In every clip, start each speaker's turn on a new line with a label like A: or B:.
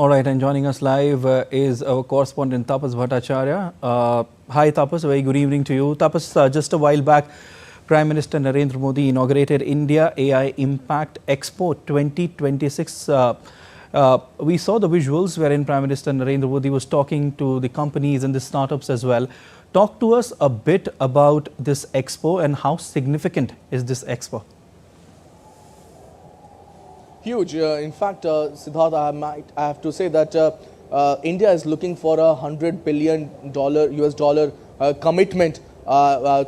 A: All right, and joining us live is our correspondent Tapas Bhattacharya. Hi Tapas, a very good evening to you. Tapas, just a while back, Prime Minister Narendra Modi inaugurated India AI Impact Expo 2026. We saw the visuals wherein Prime Minister Narendra Modi was talking to the companies and the startups as well. Talk to us a bit about this expo and how significant is this expo?
B: Huge. In fact, Siddharth, I have to say that India is looking for $100 billion US dollar commitment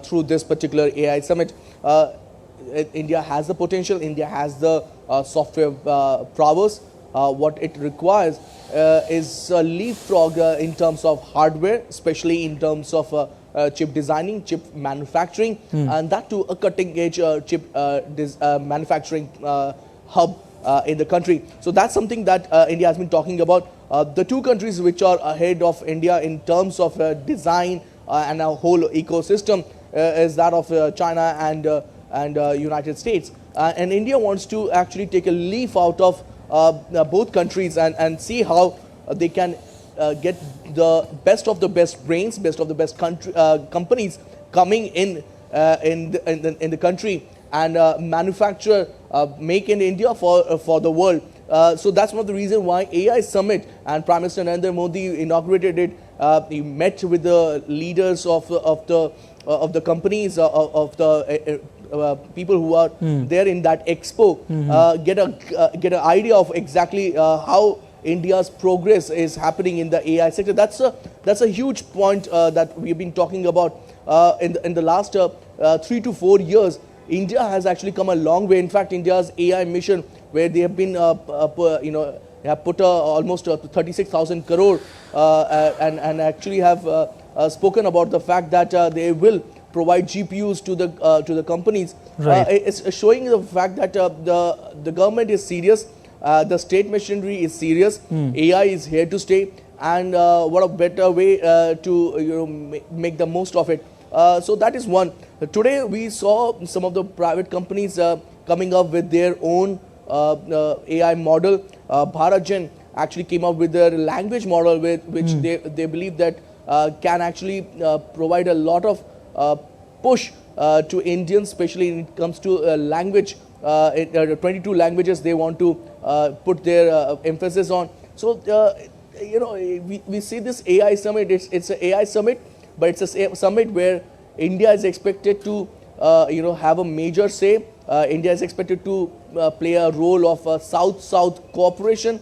B: through this particular AI summit. India has the potential. India has the software prowess. What it requires is a leapfrog in terms of hardware, especially in terms of chip designing, chip manufacturing, and that too a cutting-edge chip manufacturing hub in the country. So that's something that India has been talking about. The two countries which are ahead of India in terms of design and a whole ecosystem is that of China and United States. And India wants to actually take a leaf out of both countries and see how they can get the best of the best brains, best of the best companies coming in the country and manufacture, make in India for the world. So that's one of the reasons why AI Summit and Prime Minister Narendra Modi inaugurated it. He met with the leaders of the companies, of the people who are there in that expo, get an idea of exactly how India's progress is happening in the AI sector. That's a huge point that we've been talking about in the last 3 to 4 years. India has actually come a long way. In fact, India's AI mission, where they have been, have put almost 36,000 crore and actually have spoken about the fact that they will provide GPUs to the companies.
A: Right.
B: It's showing the fact that the government is serious, the state machinery is serious, AI is here to stay, and what a better way to make the most of it. So that is one. Today we saw some of the private companies coming up with their own AI model. Bharat actually came up with their language model, which they believe that can actually provide a lot of push to Indians, especially when it comes to language. 22 languages they want to put their emphasis on. So we see this AI summit. It's an AI summit, but it's a summit where India is expected to have a major say. India is expected to play a role of South-South cooperation.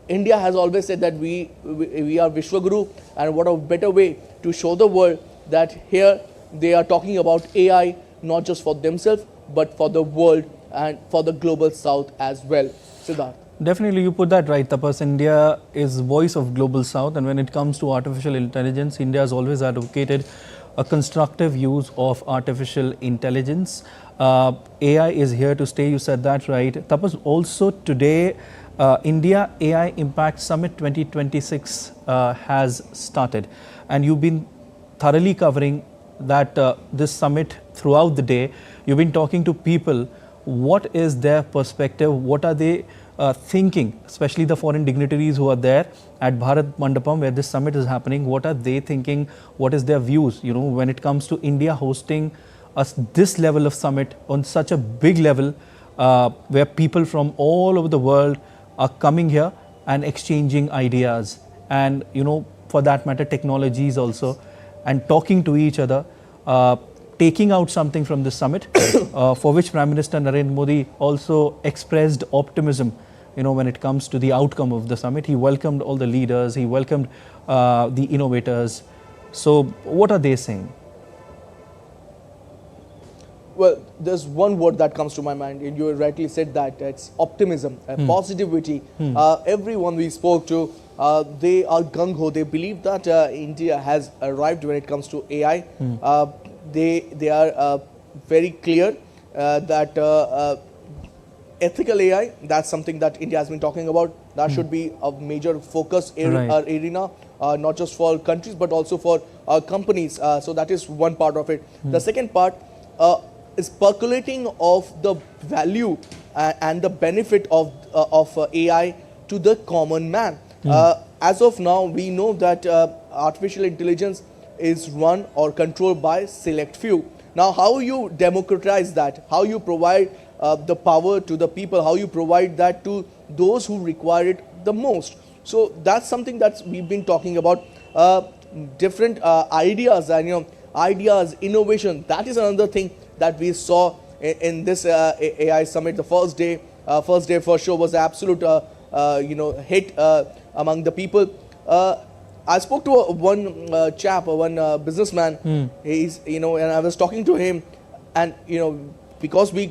B: India has always said that we are Vishwaguru, and what a better way to show the world that here they are talking about AI not just for themselves but for the world and for the global South as well. Siddharth.
A: Definitely, you put that right, Tapas. India is voice of global South, and when it comes to artificial intelligence, India has always advocated a constructive use of artificial intelligence. AI is here to stay, you said that right. Tapas, also today, India AI Impact Summit 2026 has started, and you've been thoroughly covering that this summit throughout the day. You've been talking to people. What is their perspective? What are they thinking, especially the foreign dignitaries who are there at Bharat Mandapam where this summit is happening? What are they thinking? What is their views, when it comes to India hosting this level of summit on such a big level where people from all over the world are coming here and exchanging ideas and, for that matter, technologies also, and talking to each other, taking out something from this summit, for which Prime Minister Narendra Modi also expressed optimism, when it comes to the outcome of the summit. He welcomed all the leaders, he welcomed the innovators. So what are they saying?
B: Well, there's one word that comes to my mind, and you rightly said that it's optimism, positivity. Everyone we spoke to, they are gung-ho. They believe that India has arrived when it comes to AI. They are very clear that ethical AI, that's something that India has been talking about. That should be a major focus arena, not just for countries but also for companies. So that is one part of it. The second part is percolating of the value and the benefit of AI to the common man. As of now, we know that artificial intelligence is run or controlled by select few. Now, how you democratize that, how you provide the power to the people, how you provide that to those who require it the most. So that's something that we've been talking about. Different ideas and ideas, innovation. That is another thing that we saw in this AI summit. The first day, first show was absolute hit among the people. I spoke to one chap, one businessman. He's and I was talking to him, and because we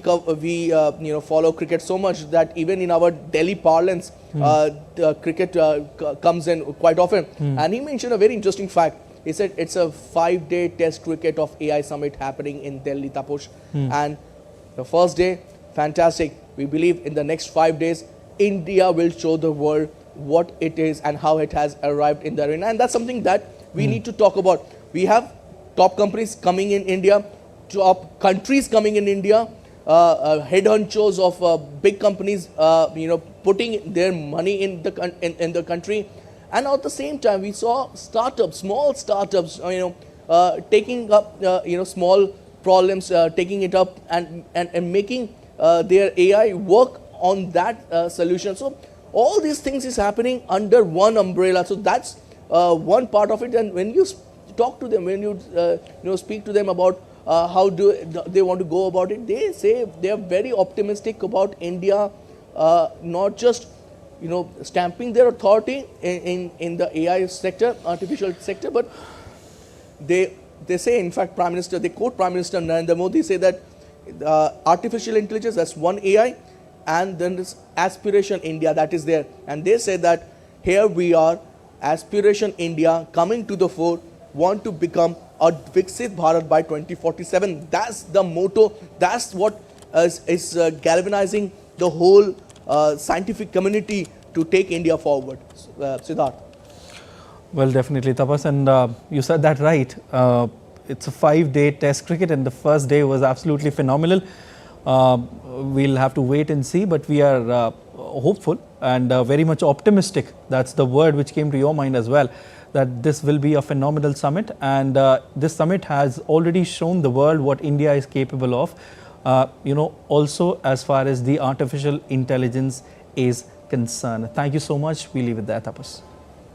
B: follow cricket so much that even in our Delhi parlance, the cricket comes in quite often. And he mentioned a very interesting fact. He said it's a 5-day test cricket of AI summit happening in Delhi, Taposh. And the first day, fantastic. We believe in the next 5 days, India will show the world what it is and how it has arrived in the arena. And that's something that we need to talk about. We have top companies coming in India, top countries coming in India, head honchos of big companies, putting their money in the country. And at the same time, we saw startups, small startups, taking up, small problems, taking it up and making their AI work on that solution. So all these things is happening under one umbrella. So that's one part of it. And when you talk to them, when you speak to them about how do they want to go about it, they say they are very optimistic about India, not just stamping their authority in the AI sector, artificial sector, but they say, in fact, they quote Prime Minister Narendra Modi, say that artificial intelligence, that's one AI, and then this aspiration India that is there. And they say that here we are, aspiration India coming to the fore, want to become a Viksit Bharat by 2047. That's the motto. That's what is galvanizing the whole scientific community to take India forward. Siddharth.
A: Well, definitely, Tapas, and you said that right. It's a 5-day test cricket, and the first day was absolutely phenomenal. We'll have to wait and see, but we are hopeful and very much optimistic. That's the word which came to your mind as well, that this will be a phenomenal summit, and this summit has already shown the world what India is capable of, also as far as the artificial intelligence is concerned. Thank you so much. We leave it there, Tapas.